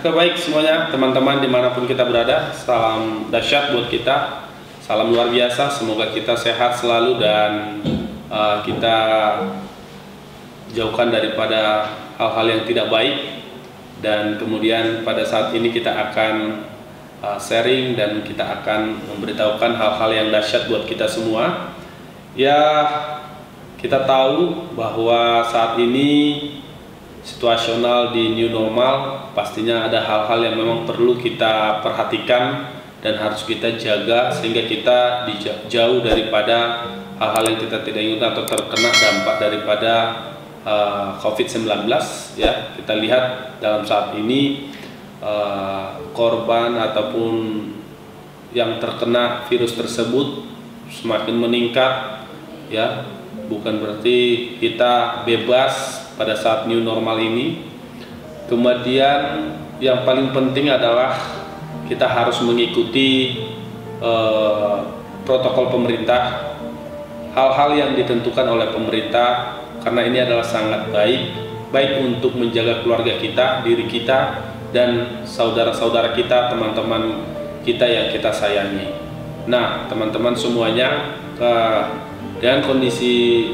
Oke, baik semuanya teman-teman dimanapun kita berada, salam dahsyat buat kita, salam luar biasa. Semoga kita sehat selalu dan kita jauhkan daripada hal-hal yang tidak baik. Dan kemudian pada saat ini kita akan sharing dan kita akan memberitahukan hal-hal yang dahsyat buat kita semua. Ya, kita tahu bahwa saat ini situasional di new normal, pastinya ada hal-hal yang memang perlu kita perhatikan dan harus kita jaga sehingga kita jauh daripada hal-hal yang kita tidak inginkan atau terkena dampak daripada COVID-19. Ya, kita lihat dalam saat ini korban ataupun yang terkena virus tersebut semakin meningkat. Ya, bukan berarti kita bebas pada saat new normal ini. Kemudian yang paling penting adalah kita harus mengikuti protokol pemerintah, hal-hal yang ditentukan oleh pemerintah, karena ini adalah sangat baik untuk menjaga keluarga kita, diri kita, dan saudara-saudara kita, teman-teman kita yang kita sayangi. Nah, teman-teman semuanya, dengan kondisi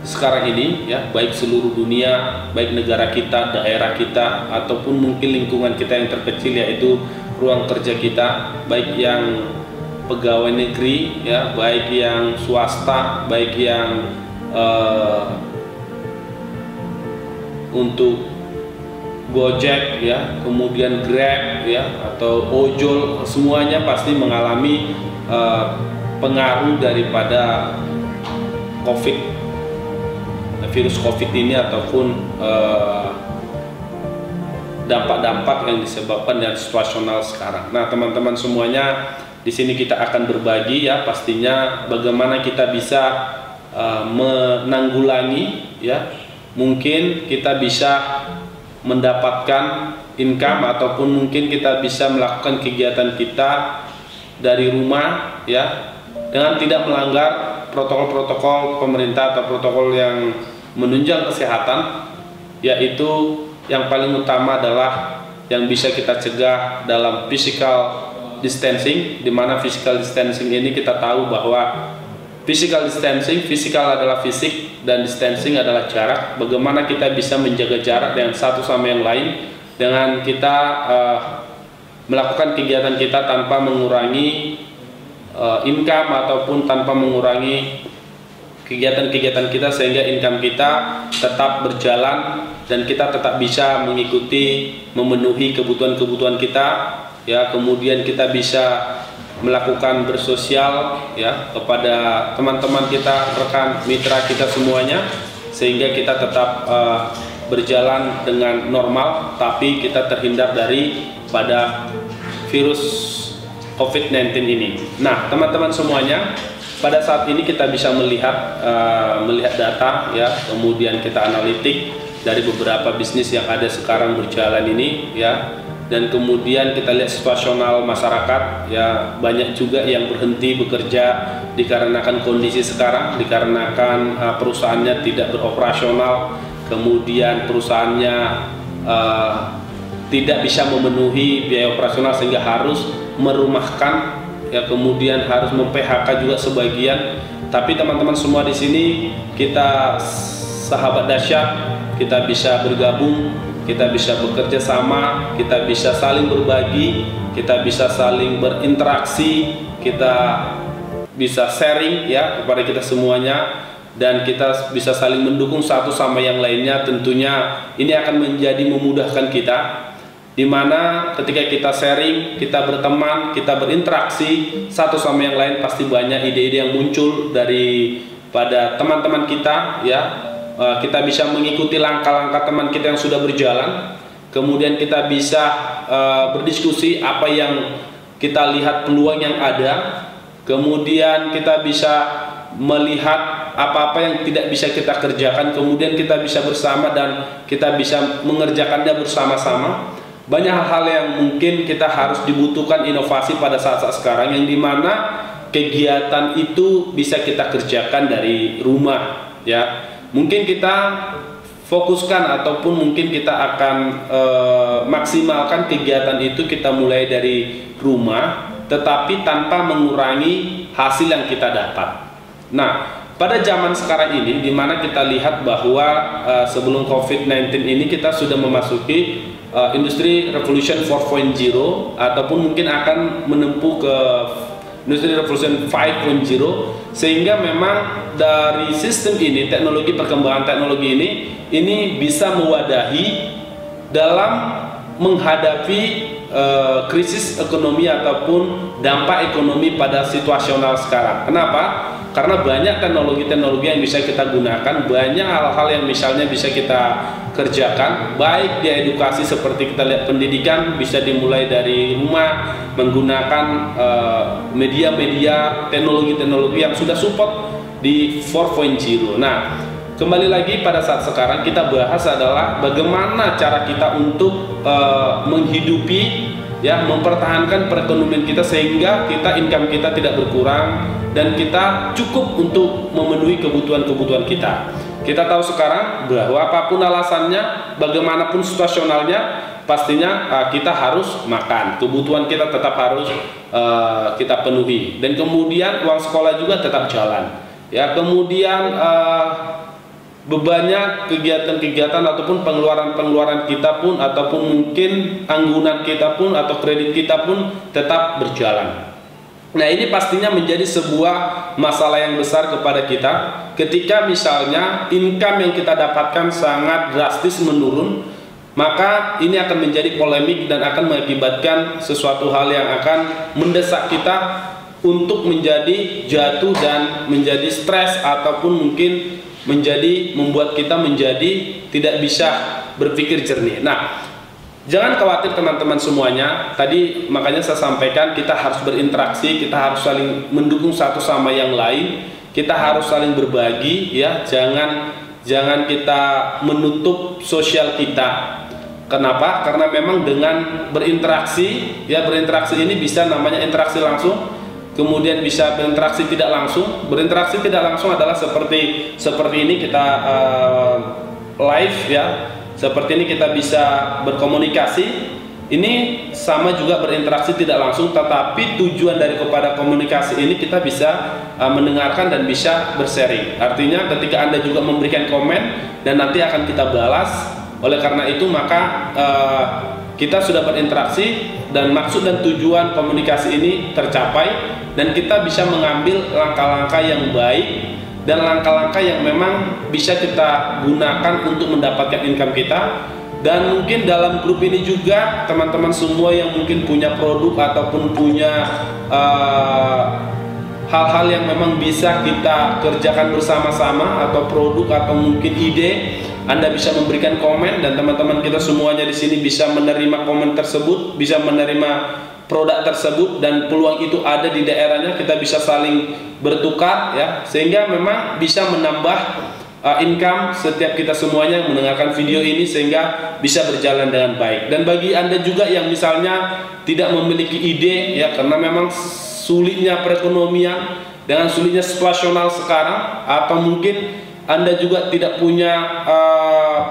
sekarang ini, ya, baik seluruh dunia, baik negara kita, daerah kita, ataupun mungkin lingkungan kita yang terkecil, yaitu ruang kerja kita, baik yang pegawai negeri, ya, baik yang swasta, baik yang untuk Gojek, ya, kemudian Grab, ya, atau ojol, semuanya pasti mengalami pengaruh daripada virus COVID ini ataupun dampak-dampak yang disebabkan dari situasional sekarang. Nah, teman-teman semuanya, di sini kita akan berbagi, ya, pastinya bagaimana kita bisa menanggulangi, ya, mungkin kita bisa mendapatkan income ataupun mungkin kita bisa melakukan kegiatan kita dari rumah, ya, dengan tidak melanggar protokol-protokol pemerintah atau protokol yang menunjang kesehatan, yaitu yang paling utama adalah yang bisa kita cegah dalam physical distancing, di mana physical distancing ini kita tahu bahwa physical distancing, physical adalah fisik dan distancing adalah jarak. Bagaimana kita bisa menjaga jarak dengan satu sama yang lain dengan kita melakukan kegiatan kita tanpa mengurangi income ataupun tanpa mengurangi kegiatan-kegiatan kita, sehingga income kita tetap berjalan dan kita tetap bisa mengikuti, memenuhi kebutuhan-kebutuhan kita, ya. Kemudian kita bisa melakukan bersosial, ya, kepada teman-teman kita, rekan mitra kita semuanya, sehingga kita tetap berjalan dengan normal, tapi kita terhindar dari pada virus COVID-19 ini. Nah, teman-teman semuanya, pada saat ini kita bisa melihat data, ya, kemudian kita analitik dari beberapa bisnis yang ada sekarang berjalan ini, ya, dan kemudian kita lihat situasional masyarakat, ya, banyak juga yang berhenti bekerja dikarenakan kondisi sekarang, dikarenakan perusahaannya tidak beroperasional, kemudian perusahaannya tidak bisa memenuhi biaya operasional sehingga harus merumahkan, ya, kemudian harus mem-PHK juga sebagian. Tapi teman-teman semua di sini, kita sahabat dahsyat, kita bisa bergabung, kita bisa bekerja sama, kita bisa saling berbagi, kita bisa saling berinteraksi, kita bisa sharing, ya, kepada kita semuanya, dan kita bisa saling mendukung satu sama yang lainnya. Tentunya ini akan menjadi memudahkan kita, di mana ketika kita sharing, kita berteman, kita berinteraksi satu sama yang lain, pasti banyak ide-ide yang muncul daripada teman-teman kita, ya. Kita bisa mengikuti langkah-langkah teman kita yang sudah berjalan, kemudian kita bisa berdiskusi apa yang kita lihat peluang yang ada, kemudian kita bisa melihat apa-apa yang tidak bisa kita kerjakan, kemudian kita bisa bersama dan kita bisa mengerjakannya bersama-sama. Banyak hal yang mungkin kita harus dibutuhkan inovasi pada saat-saat sekarang, yang dimana kegiatan itu bisa kita kerjakan dari rumah, ya. Mungkin kita fokuskan ataupun mungkin kita akan maksimalkan kegiatan itu, kita mulai dari rumah tetapi tanpa mengurangi hasil yang kita dapat. Nah, pada zaman sekarang ini di mana kita lihat bahwa sebelum COVID-19 ini kita sudah memasuki industri revolution 4.0 ataupun mungkin akan menempuh ke industri revolution 5.0, sehingga memang dari sistem ini, teknologi, perkembangan teknologi ini bisa mewadahi dalam menghadapi krisis ekonomi ataupun dampak ekonomi pada situasional sekarang. Kenapa? Karena banyak teknologi-teknologi yang bisa kita gunakan, banyak hal-hal yang misalnya bisa kita kerjakan, baik di edukasi seperti kita lihat pendidikan bisa dimulai dari rumah menggunakan media-media, teknologi-teknologi yang sudah support di 4.0. Nah, kembali lagi pada saat sekarang kita bahas adalah bagaimana cara kita untuk menghidupi, ya, mempertahankan perekonomian kita sehingga income kita tidak berkurang dan kita cukup untuk memenuhi kebutuhan-kebutuhan kita. Kita tahu sekarang bahwa apapun alasannya, bagaimanapun situasionalnya, pastinya kita harus makan, kebutuhan kita tetap harus kita penuhi, dan kemudian uang sekolah juga tetap jalan, ya. Kemudian bebannya kegiatan-kegiatan ataupun pengeluaran-pengeluaran kita pun ataupun mungkin anggunan kita pun atau kredit kita pun tetap berjalan. Nah, ini pastinya menjadi sebuah masalah yang besar kepada kita ketika misalnya income yang kita dapatkan sangat drastis menurun, maka ini akan menjadi polemik dan akan mengakibatkan sesuatu hal yang akan mendesak kita untuk menjadi jatuh dan menjadi stres ataupun mungkin membuat kita menjadi tidak bisa berpikir jernih. Nah, jangan khawatir teman-teman semuanya. Tadi makanya saya sampaikan kita harus berinteraksi, kita harus saling mendukung satu sama yang lain, kita harus saling berbagi, ya. Jangan kita menutup sosial kita. Kenapa? Karena memang dengan berinteraksi, ya, berinteraksi ini bisa namanya interaksi langsung, kemudian bisa berinteraksi tidak langsung. Berinteraksi tidak langsung adalah seperti ini kita live, ya. Seperti ini kita bisa berkomunikasi. Ini sama juga berinteraksi tidak langsung, tetapi tujuan kepada komunikasi ini kita bisa mendengarkan dan bisa bersharing. Artinya ketika Anda juga memberikan komen dan nanti akan kita balas. Oleh karena itu maka kita sudah berinteraksi dan maksud dan tujuan komunikasi ini tercapai, dan kita bisa mengambil langkah-langkah yang baik dan langkah-langkah yang memang bisa kita gunakan untuk mendapatkan income kita. Dan mungkin dalam grup ini juga teman-teman semua yang mungkin punya produk ataupun punya hal-hal yang memang bisa kita kerjakan bersama-sama, atau produk atau mungkin ide, Anda bisa memberikan komen dan teman-teman kita semuanya di sini bisa menerima komen tersebut, bisa menerima produk tersebut, dan peluang itu ada di daerahnya. Kita bisa saling bertukar, ya, sehingga memang bisa menambah income setiap kita semuanya yang mendengarkan video ini sehingga bisa berjalan dengan baik. Dan bagi Anda juga yang misalnya tidak memiliki ide, ya, karena memang sulitnya perekonomian dengan sulitnya situasional sekarang, atau mungkin Anda juga tidak punya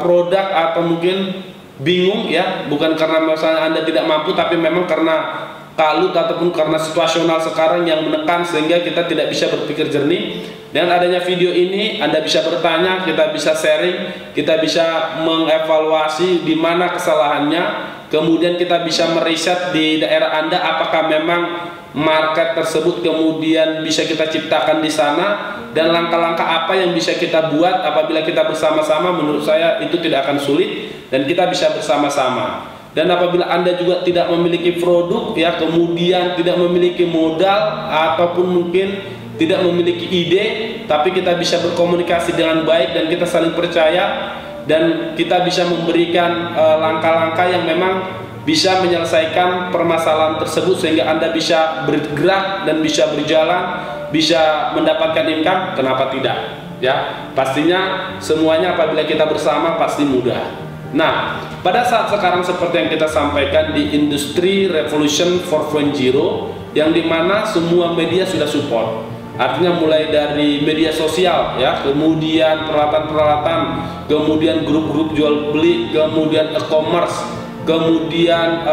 produk atau mungkin bingung, ya, bukan karena misalnya Anda tidak mampu, tapi memang karena kalut ataupun karena situasional sekarang yang menekan sehingga kita tidak bisa berpikir jernih. Dengan adanya video ini Anda bisa bertanya, kita bisa sharing, kita bisa mengevaluasi di mana kesalahannya, kemudian kita bisa meriset di daerah Anda apakah memang market tersebut kemudian bisa kita ciptakan di sana, dan langkah-langkah apa yang bisa kita buat apabila kita bersama-sama. Menurut saya itu tidak akan sulit dan kita bisa bersama-sama. Dan apabila Anda juga tidak memiliki produk, ya, kemudian tidak memiliki modal ataupun mungkin tidak memiliki ide, tapi kita bisa berkomunikasi dengan baik dan kita saling percaya, dan kita bisa memberikan langkah-langkah yang memang bisa menyelesaikan permasalahan tersebut sehingga Anda bisa bergerak dan bisa berjalan, bisa mendapatkan income. Kenapa tidak, ya? Pastinya semuanya apabila kita bersama pasti mudah. Nah, pada saat sekarang seperti yang kita sampaikan di industri revolution 4.0, yang dimana semua media sudah support. Artinya mulai dari media sosial ya, kemudian peralatan-peralatan, kemudian grup-grup jual beli, kemudian e-commerce, kemudian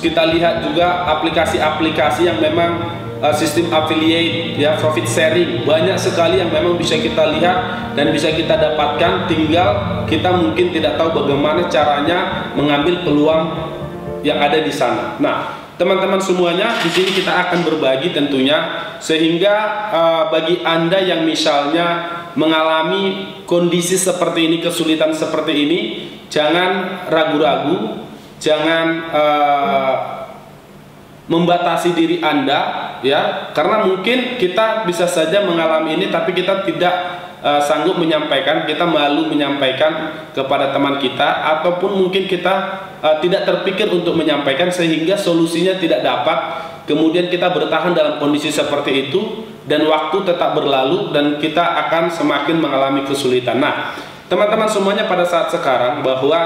kita lihat juga aplikasi-aplikasi yang memang sistem affiliate ya, profit sharing, banyak sekali yang memang bisa kita lihat dan bisa kita dapatkan, tinggal kita mungkin tidak tahu bagaimana caranya mengambil peluang yang ada di sana. Nah, teman-teman semuanya, di sini kita akan berbagi tentunya, sehingga bagi Anda yang misalnya mengalami kondisi seperti ini, kesulitan seperti ini, jangan ragu-ragu, jangan membatasi diri Anda ya, karena mungkin kita bisa saja mengalami ini tapi kita tidak sanggup menyampaikan, kita malu menyampaikan kepada teman kita, ataupun mungkin kita tidak terpikir untuk menyampaikan sehingga solusinya tidak dapat, kemudian kita bertahan dalam kondisi seperti itu dan waktu tetap berlalu dan kita akan semakin mengalami kesulitan. Nah, teman-teman semuanya, pada saat sekarang bahwa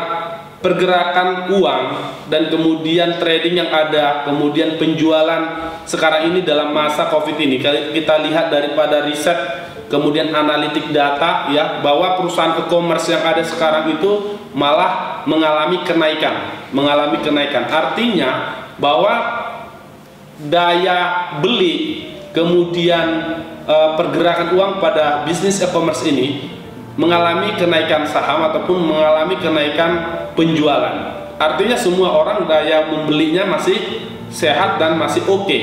pergerakan uang dan kemudian trading yang ada, kemudian penjualan sekarang ini dalam masa COVID ini, kita lihat daripada riset, kemudian analitik data ya, bahwa perusahaan e-commerce yang ada sekarang itu malah mengalami kenaikan. Artinya bahwa daya beli, kemudian pergerakan uang pada bisnis e-commerce ini mengalami kenaikan saham ataupun mengalami kenaikan penjualan. Artinya semua orang daya membelinya masih sehat dan masih oke.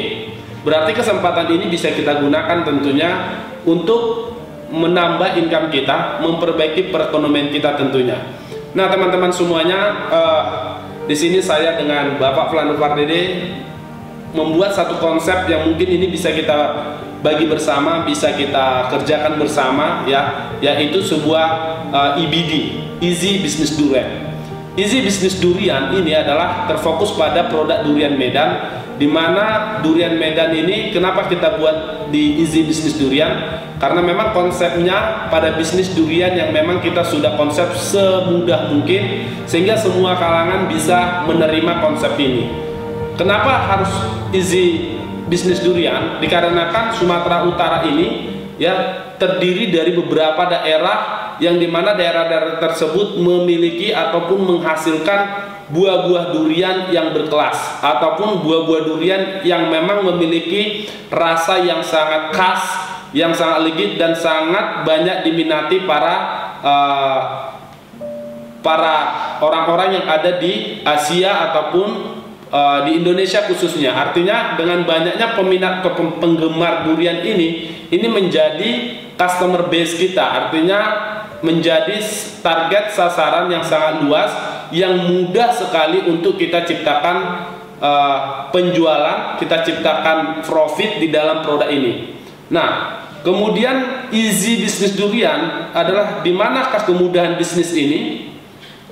Berarti kesempatan ini bisa kita gunakan tentunya untuk menambah income kita, memperbaiki perekonomian kita tentunya. Nah, teman-teman semuanya, di sini saya dengan Bapak Fernando Pardede membuat satu konsep yang mungkin ini bisa kita bagi bersama, bisa kita kerjakan bersama ya, yaitu sebuah EBD, Easy Business Durian. Easy Business Durian ini adalah terfokus pada produk durian Medan, di mana durian Medan ini kenapa kita buat di Easy Business Durian? Karena memang konsepnya pada bisnis durian yang memang kita sudah konsep semudah mungkin sehingga semua kalangan bisa menerima konsep ini. Kenapa harus Easy Business Durian? Dikarenakan Sumatera Utara ini ya terdiri dari beberapa daerah yang dimana daerah-daerah tersebut memiliki ataupun menghasilkan buah-buah durian yang berkelas ataupun buah-buah durian yang memang memiliki rasa yang sangat khas, yang sangat legit dan sangat banyak diminati para orang-orang yang ada di Asia ataupun di Indonesia khususnya. Artinya dengan banyaknya peminat penggemar durian ini menjadi customer base kita, artinya menjadi target sasaran yang sangat luas, yang mudah sekali untuk kita ciptakan penjualan, kita ciptakan profit di dalam produk ini. Nah, kemudian Easy Business Durian adalah di manakah kemudahan bisnis ini?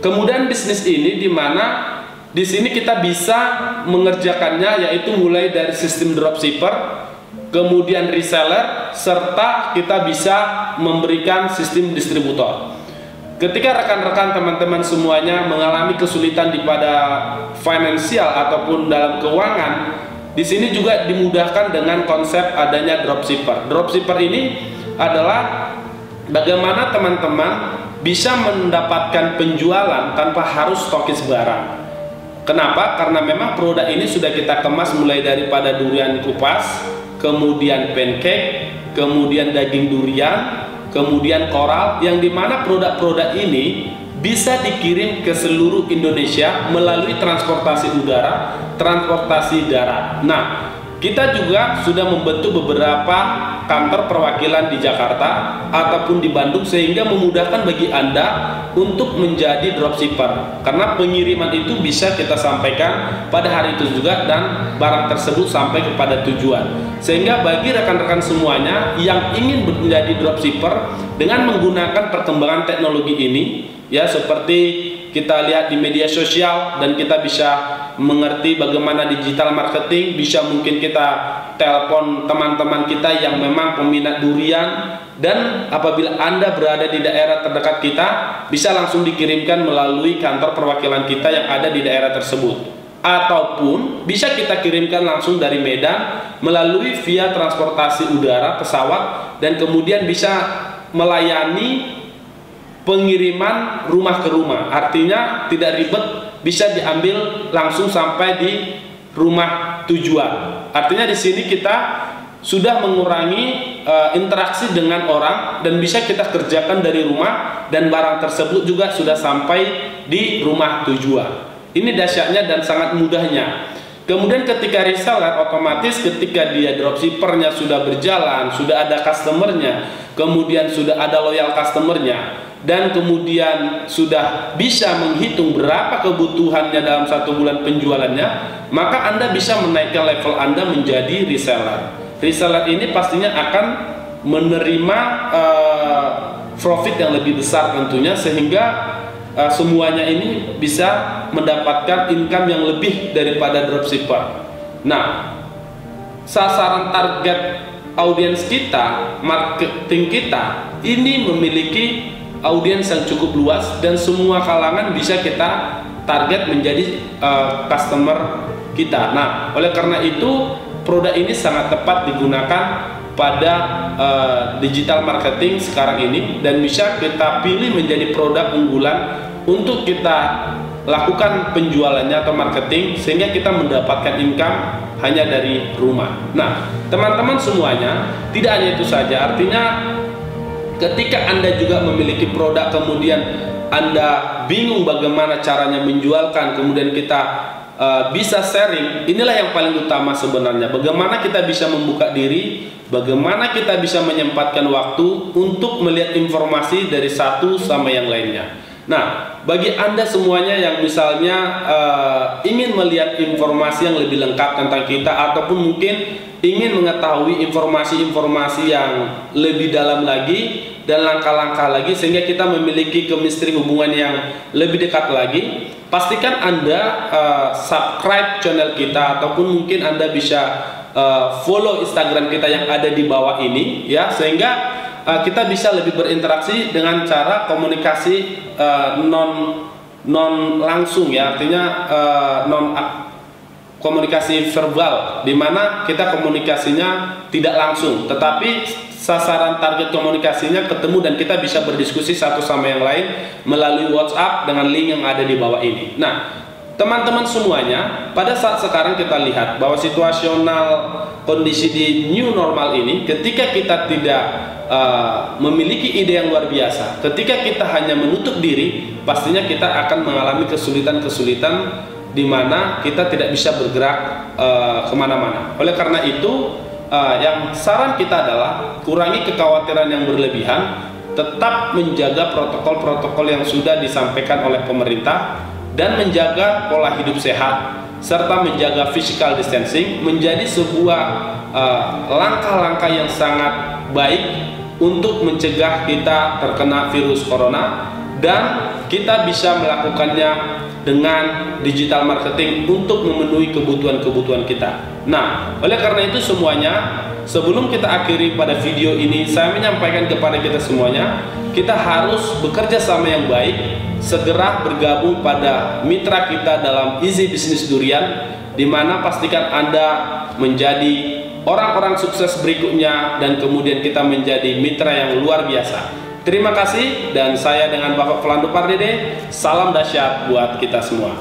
Kemudahan bisnis ini di mana di sini kita bisa mengerjakannya, yaitu mulai dari sistem dropshipper, kemudian reseller, serta kita bisa memberikan sistem distributor. Ketika rekan-rekan teman-teman semuanya mengalami kesulitan di pada finansial ataupun dalam keuangan, di sini juga dimudahkan dengan konsep adanya dropshipper. Dropshipper ini adalah bagaimana teman-teman bisa mendapatkan penjualan tanpa harus stokis barang. Kenapa? Karena memang produk ini sudah kita kemas mulai daripada durian kupas, kemudian pancake, kemudian daging durian, kemudian koral, yang dimana produk-produk ini bisa dikirim ke seluruh Indonesia melalui transportasi udara, transportasi darat. Nah, kita juga sudah membentuk beberapa kantor perwakilan di Jakarta ataupun di Bandung sehingga memudahkan bagi Anda untuk menjadi dropshipper, karena pengiriman itu bisa kita sampaikan pada hari itu juga dan barang tersebut sampai kepada tujuan. Sehingga bagi rekan-rekan semuanya yang ingin menjadi dropshipper dengan menggunakan perkembangan teknologi ini ya, seperti kita lihat di media sosial dan kita bisa mengerti bagaimana digital marketing, bisa mungkin kita telepon teman-teman kita yang memang peminat durian, dan apabila Anda berada di daerah terdekat kita bisa langsung dikirimkan melalui kantor perwakilan kita yang ada di daerah tersebut. ataupun bisa kita kirimkan langsung dari Medan melalui via transportasi udara pesawat, dan kemudian bisa melayani pengiriman rumah ke rumah. Artinya tidak ribet, bisa diambil langsung sampai di rumah tujuan. Artinya di sini kita sudah mengurangi interaksi dengan orang dan bisa kita kerjakan dari rumah, dan barang tersebut juga sudah sampai di rumah tujuan. Ini dahsyatnya dan sangat mudahnya. Kemudian ketika reseller, otomatis ketika dia dropshippernya sudah berjalan, sudah ada customernya, kemudian sudah ada loyal customernya, dan kemudian sudah bisa menghitung berapa kebutuhannya dalam 1 bulan penjualannya, maka Anda bisa menaikkan level Anda menjadi reseller. Reseller ini pastinya akan menerima profit yang lebih besar tentunya, sehingga semuanya ini bisa mendapatkan income yang lebih daripada dropshipper. Nah, sasaran target audiens kita, marketing kita ini memiliki audiens yang cukup luas, dan semua kalangan bisa kita target menjadi customer kita. Nah, oleh karena itu produk ini sangat tepat digunakan pada digital marketing sekarang ini, dan bisa kita pilih menjadi produk unggulan untuk kita lakukan penjualannya atau marketing, sehingga kita mendapatkan income hanya dari rumah. Nah, teman-teman semuanya, tidak hanya itu saja, artinya ketika Anda juga memiliki produk, kemudian Anda bingung bagaimana caranya menjualkan, kemudian kita bisa sharing, inilah yang paling utama sebenarnya. Bagaimana kita bisa membuka diri, bagaimana kita bisa menyempatkan waktu untuk melihat informasi dari satu sama yang lainnya. Nah, bagi Anda semuanya yang misalnya ingin melihat informasi yang lebih lengkap tentang kita, ataupun mungkin ingin mengetahui informasi-informasi yang lebih dalam lagi dan langkah-langkah lagi, sehingga kita memiliki chemistry hubungan yang lebih dekat lagi, pastikan Anda subscribe channel kita, ataupun mungkin Anda bisa follow Instagram kita yang ada di bawah ini, ya, sehingga kita bisa lebih berinteraksi dengan cara komunikasi non langsung, ya, artinya non komunikasi verbal, di mana kita komunikasinya tidak langsung, tetapi sasaran target komunikasinya ketemu, dan kita bisa berdiskusi satu sama yang lain melalui WhatsApp dengan link yang ada di bawah ini. Nah, teman-teman semuanya, pada saat sekarang kita lihat bahwa situasional kondisi di new normal ini, ketika kita tidak memiliki ide yang luar biasa, ketika kita hanya menutup diri, pastinya kita akan mengalami kesulitan-kesulitan di mana kita tidak bisa bergerak kemana-mana. Oleh karena itu, yang saran kita adalah kurangi kekhawatiran yang berlebihan, tetap menjaga protokol-protokol yang sudah disampaikan oleh pemerintah, dan menjaga pola hidup sehat, serta menjaga physical distancing menjadi sebuah langkah-langkah yang sangat baik untuk mencegah kita terkena virus corona, dan kita bisa melakukannya dengan digital marketing untuk memenuhi kebutuhan-kebutuhan kita. Nah, oleh karena itu semuanya, sebelum kita akhiri pada video ini, saya menyampaikan kepada kita semuanya, kita harus bekerja sama yang baik, segera bergabung pada mitra kita dalam Easy Business Durian, di mana pastikan Anda menjadi orang-orang sukses berikutnya, dan kemudian kita menjadi mitra yang luar biasa. Terima kasih, dan saya dengan Bapak Fernando Pardede, salam dahsyat buat kita semua.